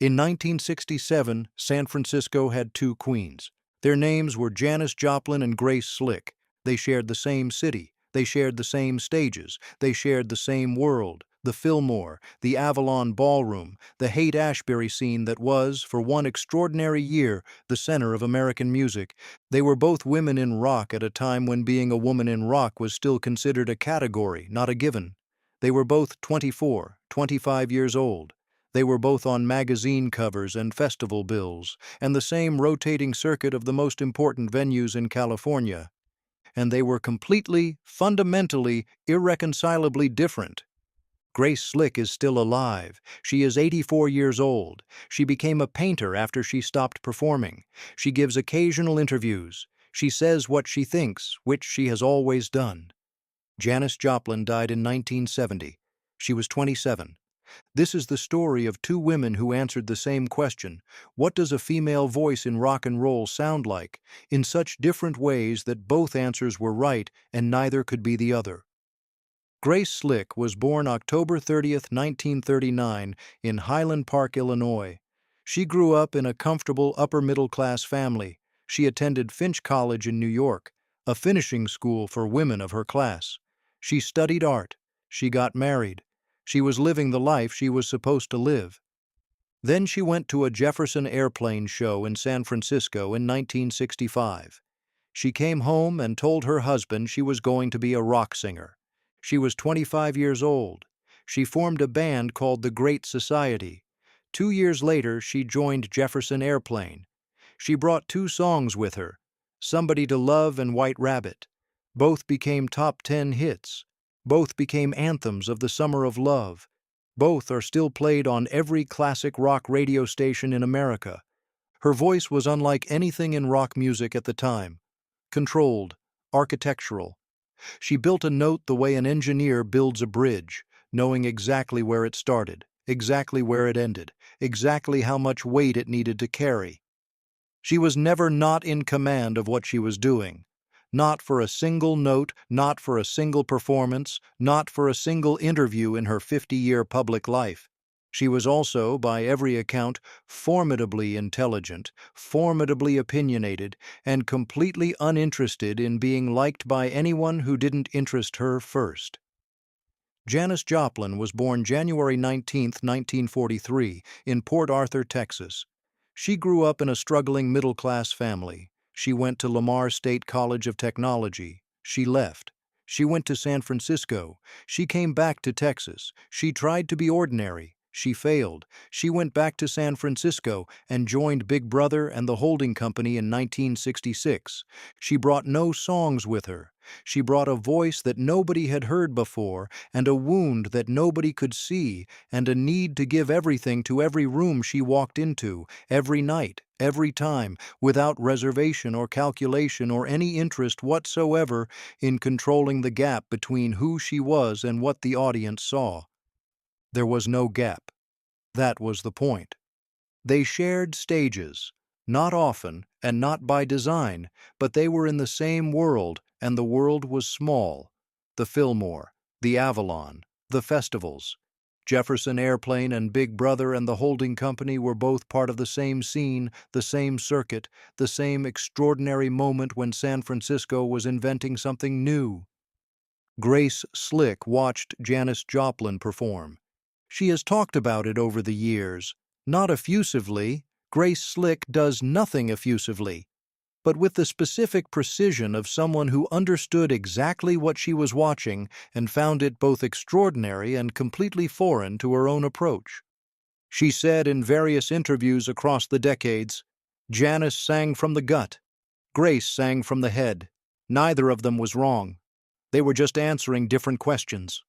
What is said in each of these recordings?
In 1967, San Francisco had two queens. Their names were Janis Joplin and Grace Slick. They shared the same city. They shared the same stages. They shared the same world. The Fillmore, the Avalon Ballroom, the Haight-Ashbury scene that was, for one extraordinary year, the center of American music. They were both women in rock at a time when being a woman in rock was still considered a category, not a given. They were both 24, 25 years old. They were both on magazine covers and festival bills, and the same rotating circuit of the most important venues in California. And they were completely, fundamentally, irreconcilably different. Grace Slick is still alive. She is 84 years old. She became a painter after she stopped performing. She gives occasional interviews. She says what she thinks, which she has always done. Janis Joplin died in 1970. She was 27. This is the story of two women who answered the same question: what does a female voice in rock and roll sound like? In such different ways that both answers were right and neither could be the other. Grace Slick was born October 30, 1939, in Highland Park, Illinois. She grew up in a comfortable upper-middle-class family. She attended Finch College in New York, a finishing school for women of her class. She studied art. She got married. She was living the life she was supposed to live. Then she went to a Jefferson Airplane show in San Francisco in 1965. She came home and told her husband she was going to be a rock singer. She was 25 years old. She formed a band called the Great Society. 2 years later, she joined Jefferson Airplane. She brought two songs with her, Somebody to Love and White Rabbit. Both became top 10 hits. Both became anthems of the summer of love. Both are still played on every classic rock radio station in America. Her voice was unlike anything in rock music at the time. Controlled, architectural. She built a note the way an engineer builds a bridge, knowing exactly where it started, exactly where it ended, exactly how much weight it needed to carry. She was never not in command of what she was doing. Not for a single note, not for a single performance, not for a single interview in her 50-year public life. She was also, by every account, formidably intelligent, formidably opinionated, and completely uninterested in being liked by anyone who didn't interest her first. Janis Joplin was born January 19, 1943, in Port Arthur, Texas. She grew up in a struggling middle-class family. She went to Lamar State College of Technology. She left. She went to San Francisco. She came back to Texas. She tried to be ordinary. She failed. She went back to San Francisco and joined Big Brother and the holding company in 1966. She brought no songs with her. She brought a voice that nobody had heard before, and a wound that nobody could see, and a need to give everything to every room she walked into, every night, every time, without reservation or calculation or any interest whatsoever in controlling the gap between who she was and what the audience saw. There was no gap. That was the point. They shared stages, not often and not by design, but they were in the same world, and the world was small. The Fillmore, the Avalon, the festivals. Jefferson Airplane and Big Brother and the holding company were both part of the same scene, the same circuit, the same extraordinary moment when San Francisco was inventing something new. Grace Slick watched Janis Joplin perform. She has talked about it over the years. Not effusively. Grace Slick does nothing effusively, but with the specific precision of someone who understood exactly what she was watching and found it both extraordinary and completely foreign to her own approach. She said in various interviews across the decades, Janis sang from the gut. Grace sang from the head. Neither of them was wrong. They were just answering different questions.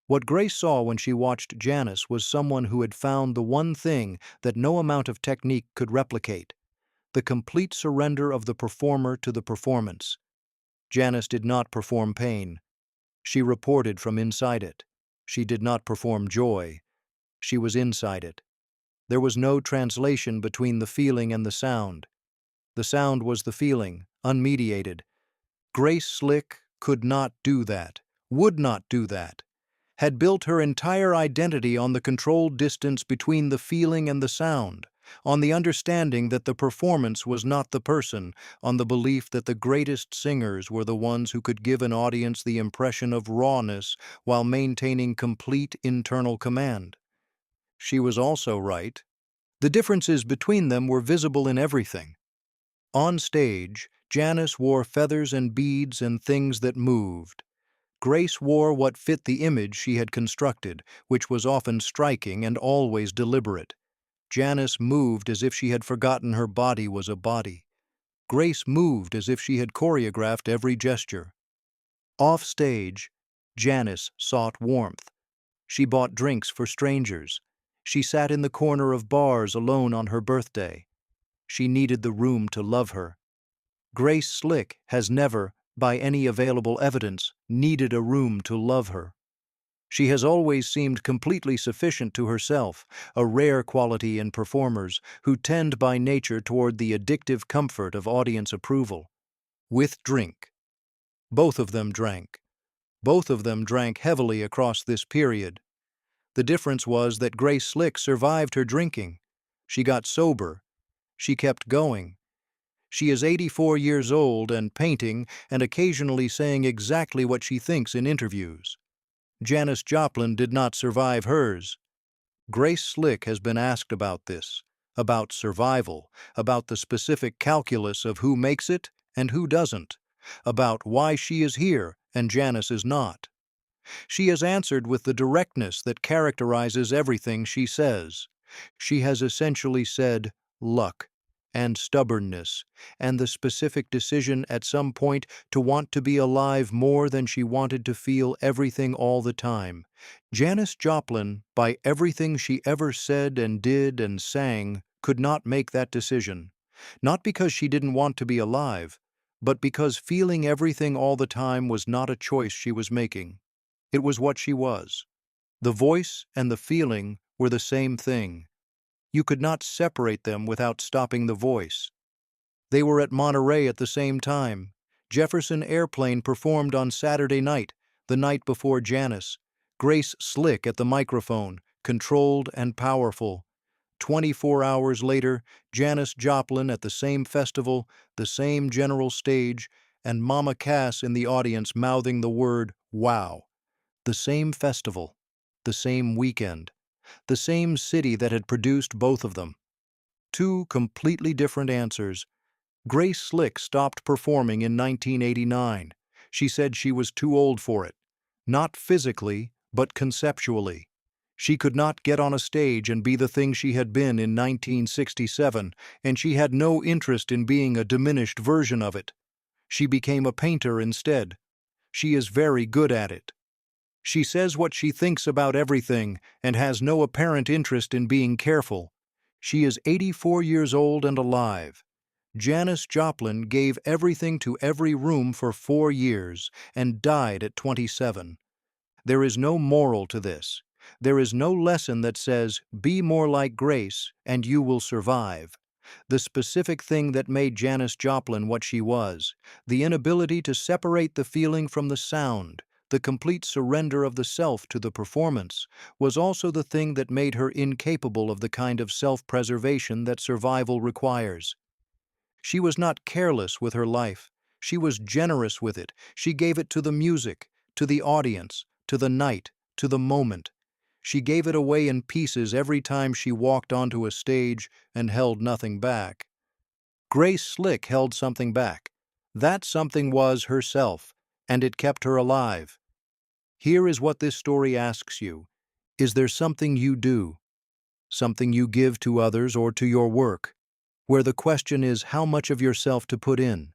What Grace saw when she watched Janis was someone who had found the one thing that no amount of technique could replicate: the complete surrender of the performer to the performance. Janis did not perform pain. She reported from inside it. She did not perform joy. She was inside it. There was no translation between the feeling and the sound. The sound was the feeling, unmediated. Grace Slick could not do that, would not do that. had built her entire identity on the controlled distance between the feeling and the sound, on the understanding that the performance was not the person, on the belief that the greatest singers were the ones who could give an audience the impression of rawness while maintaining complete internal command. She was also right. The differences between them were visible in everything. On stage, Janis wore feathers and beads and things that moved. Grace wore what fit the image she had constructed, which was often striking and always deliberate. Janis moved as if she had forgotten her body was a body. Grace moved as if she had choreographed every gesture. Off stage, Janis sought warmth. She bought drinks for strangers. She sat in the corner of bars alone on her birthday. She needed the room to love her. Grace Slick has never, by any available evidence, needed a room to love her. She has always seemed completely sufficient to herself, a rare quality in performers who tend by nature toward the addictive comfort of audience approval. With drink. Both of them drank. Both of them drank heavily across this period. The difference was that Grace Slick survived her drinking. She got sober. She kept going. She is 84 years old and painting and occasionally saying exactly what she thinks in interviews. Janis Joplin did not survive hers. Grace Slick has been asked about this, about survival, about the specific calculus of who makes it and who doesn't, about why she is here and Janis is not. She has answered with the directness that characterizes everything she says. She has essentially said luck and stubbornness and the specific decision at some point to want to be alive more than she wanted to feel everything all the time. Janis Joplin, by everything she ever said and did and sang, could not make that decision. Not because she didn't want to be alive, but because feeling everything all the time was not a choice she was making. It was what she was. The voice and the feeling were the same thing. You could not separate them without stopping the voice. They were at Monterey at the same time. Jefferson Airplane performed on Saturday night, the night before Janis. Grace Slick at the microphone, controlled and powerful. 24 hours later, Janis Joplin at the same festival, the same general stage, and Mama Cass in the audience mouthing the word, wow. The same festival, the same weekend, the same city that had produced both of them. Two completely different answers. Grace Slick stopped performing in 1989. She said she was too old for it. Not physically, but conceptually. She could not get on a stage and be the thing she had been in 1967, and she had no interest in being a diminished version of it. She became a painter instead. She is very good at it. She says what she thinks about everything and has no apparent interest in being careful. She is 84 years old and alive. Janis Joplin gave everything to every room for 4 years and died at 27. There is no moral to this. There is no lesson that says, be more like Grace and you will survive. The specific thing that made Janis Joplin what she was, the inability to separate the feeling from the sound, the complete surrender of the self to the performance, was also the thing that made her incapable of the kind of self-preservation that survival requires. She was not careless with her life. She was generous with it. She gave it to the music, to the audience, to the night, to the moment. She gave it away in pieces every time she walked onto a stage and held nothing back. Grace Slick held something back. That something was herself, and it kept her alive. Here is what this story asks you. Is there something you do, something you give to others or to your work, where the question is how much of yourself to put in?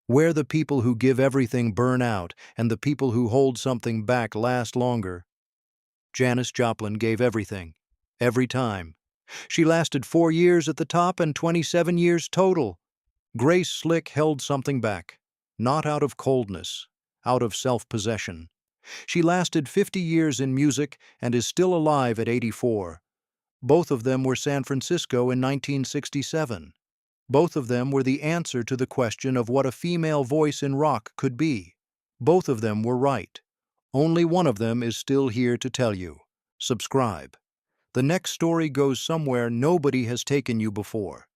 Where the people who give everything burn out and the people who hold something back last longer? Janis Joplin gave everything, every time. She lasted 4 years at the top and 27 years total. Grace Slick held something back, not out of coldness, out of self-possession. She lasted 50 years in music and is still alive at 84. Both of them were San Francisco in 1967. Both of them were the answer to the question of what a female voice in rock could be. Both of them were right. Only one of them is still here to tell you. Subscribe. The next story goes somewhere nobody has taken you before.